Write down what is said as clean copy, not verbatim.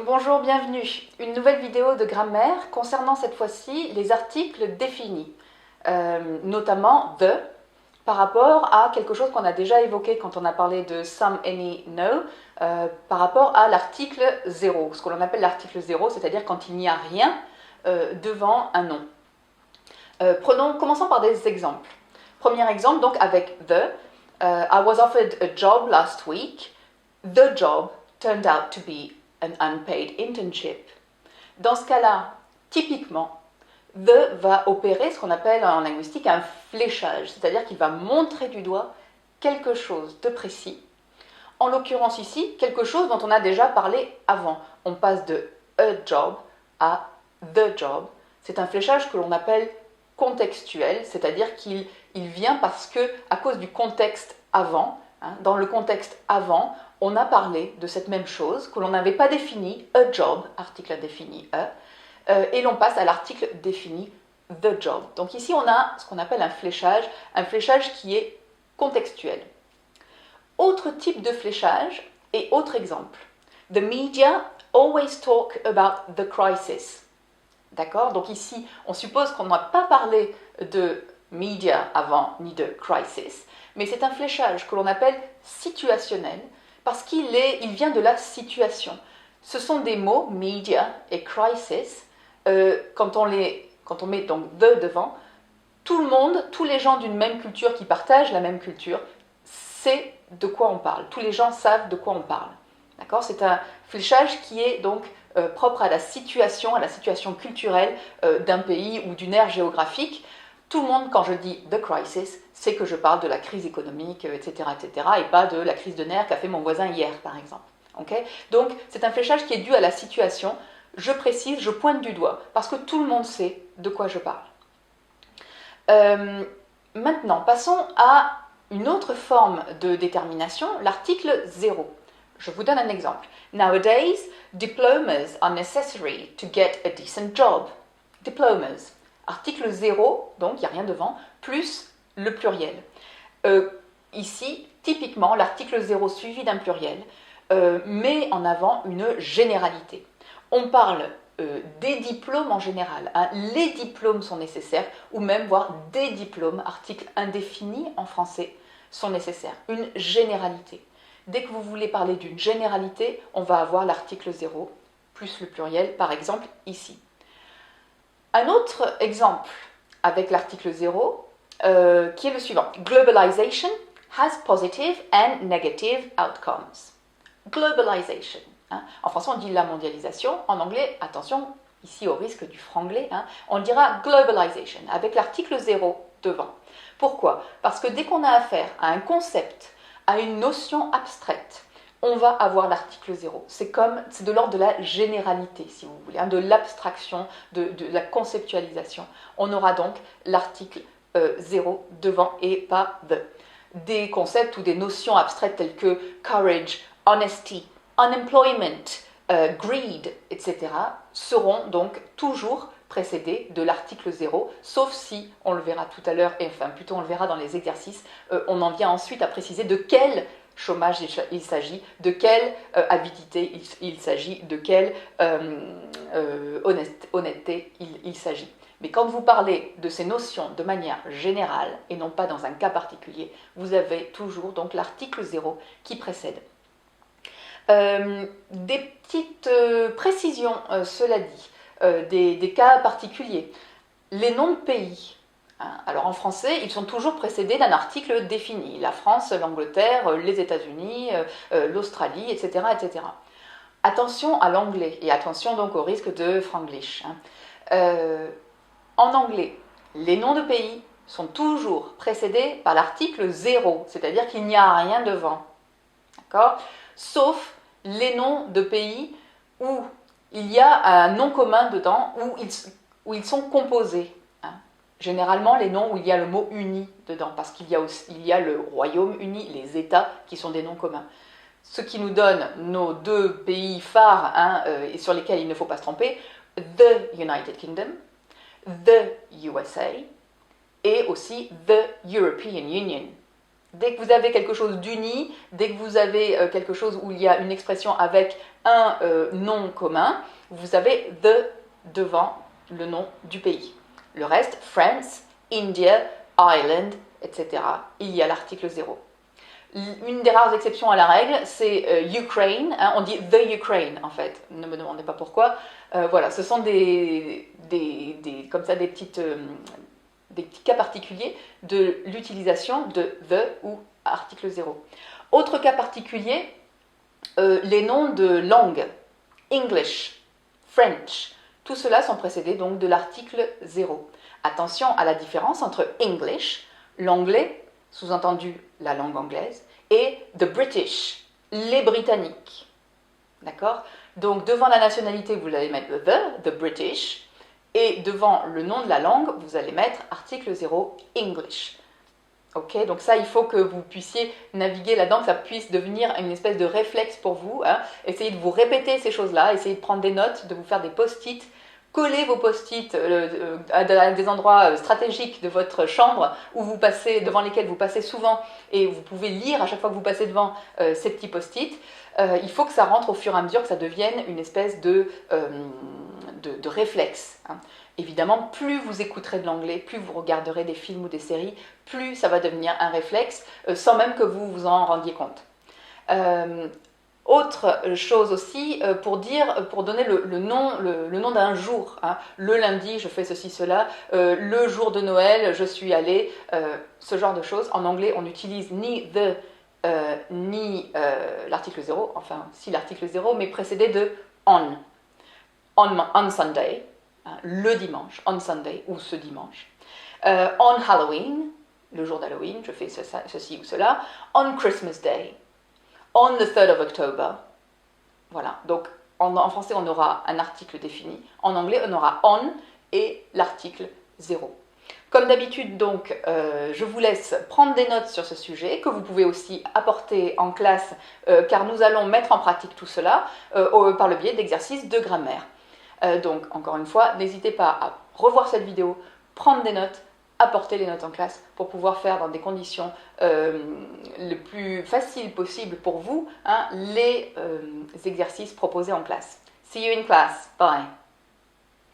Bonjour, bienvenue. Une nouvelle vidéo de grammaire concernant cette fois-ci les articles définis, notamment the, par rapport à quelque chose qu'on a déjà évoqué quand on a parlé de some, any, no, par rapport à l'article 0, ce que l'on appelle l'article 0, c'est-à-dire quand il n'y a rien devant un nom. Commençons par des exemples. Premier exemple, donc avec the. I was offered a job last week. The job turned out to be an unpaid internship. Dans ce cas-là, typiquement, the va opérer ce qu'on appelle en linguistique un fléchage, c'est-à-dire qu'il va montrer du doigt quelque chose de précis. En l'occurrence ici, quelque chose dont on a déjà parlé avant. On passe de a job à the job. C'est un fléchage que l'on appelle contextuel, c'est-à-dire qu'il vient parce que, à cause du contexte avant, dans le contexte avant, on a parlé de cette même chose que l'on n'avait pas défini, a job, article indéfini a, et l'on passe à l'article défini the job. Donc ici on a ce qu'on appelle un fléchage qui est contextuel. Autre type de fléchage et autre exemple. The media always talk about the crisis. D'accord? Donc ici, on suppose qu'on n'a pas parlé de media avant ni de crisis, mais c'est un fléchage que l'on appelle situationnel parce qu'il vient de la situation. Ce sont des mots, media et crisis, quand on met donc the devant, tout le monde, tous les gens d'une même culture qui partagent la même culture, c'est de quoi on parle. Tous les gens savent de quoi on parle. D'accord? C'est un fléchage qui est donc propre à la situation culturelle d'un pays ou d'une ère géographique. Tout le monde, quand je dis the crisis, c'est que je parle de la crise économique, etc., et pas de la crise de nerfs qu'a fait mon voisin hier, par exemple. Okay? Donc, c'est un fléchage qui est dû à la situation. Je précise, je pointe du doigt, parce que tout le monde sait de quoi je parle. Maintenant, passons à une autre forme de détermination, l'article 0. Je vous donne un exemple. Nowadays, diplomas are necessary to get a decent job. Diplomas. Article 0, donc il n'y a rien devant, plus le pluriel. Ici, typiquement, l'article 0 suivi d'un pluriel met en avant une généralité. On parle des diplômes en général. Les diplômes sont nécessaires, ou même voire des diplômes, article indéfini en français, sont nécessaires. Une généralité. Dès que vous voulez parler d'une généralité, on va avoir l'article 0 plus le pluriel, par exemple ici. Un autre exemple avec l'article 0, qui est le suivant. Globalization has positive and negative outcomes. Globalization. En français, on dit la mondialisation. En anglais, attention, ici au risque du franglais, on dira globalization, avec l'article 0 devant. Pourquoi? Parce que dès qu'on a affaire à un concept, à une notion abstraite, on va avoir l'article 0. C'est de l'ordre de la généralité, si vous voulez, de l'abstraction, de la conceptualisation. On aura donc l'article 0 devant et pas the. Des concepts ou des notions abstraites telles que courage, honesty, unemployment, greed, etc. seront donc toujours précédés de l'article 0, sauf si, on le verra tout à l'heure, on le verra dans les exercices, on en vient ensuite à préciser de quel chômage il s'agit, de quelle avidité il s'agit, de quelle honnêteté il s'agit. Mais quand vous parlez de ces notions de manière générale et non pas dans un cas particulier, vous avez toujours donc l'article 0 qui précède. Des petites précisions, cela dit, des cas particuliers. Les noms de pays. Alors en français, ils sont toujours précédés d'un article défini. La France, l'Angleterre, les États-Unis, l'Australie, etc., etc. Attention à l'anglais et attention donc au risque de franglish. En anglais, les noms de pays sont toujours précédés par l'article 0, c'est-à-dire qu'il n'y a rien devant. D'accord ? Sauf les noms de pays où il y a un nom commun dedans, où ils sont composés. Généralement, les noms où il y a le mot uni dedans, parce qu'il y a le Royaume-Uni, les États qui sont des noms communs. Ce qui nous donne nos deux pays phares, et sur lesquels il ne faut pas se tromper, the United Kingdom, the USA, et aussi the European Union. Dès que vous avez quelque chose d'uni, dès que vous avez quelque chose où il y a une expression avec un nom commun, vous avez the devant le nom du pays. Le reste, France, India, Ireland, etc. Il y a l'article 0. Une des rares exceptions à la règle, c'est Ukraine. Hein, on dit the Ukraine en fait. Ne me demandez pas pourquoi. Voilà, ce sont comme ça des petits cas particuliers de l'utilisation de the ou article 0. Autre cas particulier, les noms de langues. English, French. Tout cela sont précédés donc de l'article 0. Attention à la différence entre English, l'anglais, sous-entendu la langue anglaise, et the British, les Britanniques. D'accord? Donc devant la nationalité, vous allez mettre the British, et devant le nom de la langue, vous allez mettre article 0, English. Ok, donc ça, il faut que vous puissiez naviguer là-dedans, que ça puisse devenir une espèce de réflexe pour vous. Hein. Essayez de vous répéter ces choses-là, essayez de prendre des notes, de vous faire des post-it, collez vos post-it à des endroits stratégiques de votre chambre où vous passez, devant lesquels vous passez souvent et vous pouvez lire à chaque fois que vous passez devant ces petits post-it. Il faut que ça rentre au fur et à mesure, que ça devienne une espèce de réflexe. Hein. Évidemment, plus vous écouterez de l'anglais, plus vous regarderez des films ou des séries, plus ça va devenir un réflexe, sans même que vous vous en rendiez compte. Autre chose aussi, pour donner le nom d'un jour. Hein. Le lundi, je fais ceci, cela. Le jour de Noël, je suis allée. Ce genre de choses. En anglais, on n'utilise ni the, ni l'article 0. Enfin, si l'article 0, mais précédé de on. On Sunday. Hein, le dimanche, on Sunday, ou ce dimanche. On Halloween, le jour d'Halloween, je fais ceci ou cela. On Christmas Day. On the 3rd of October. Voilà, donc en français, on aura un article défini. En anglais, on aura on et l'article 0. Comme d'habitude, donc, je vous laisse prendre des notes sur ce sujet, que vous pouvez aussi apporter en classe, car nous allons mettre en pratique tout cela par le biais d'exercices de grammaire. Donc, encore une fois, n'hésitez pas à revoir cette vidéo, prendre des notes, apporter les notes en classe pour pouvoir faire dans des conditions le plus faciles possible pour vous, hein, les exercices proposés en classe. See you in class. Bye.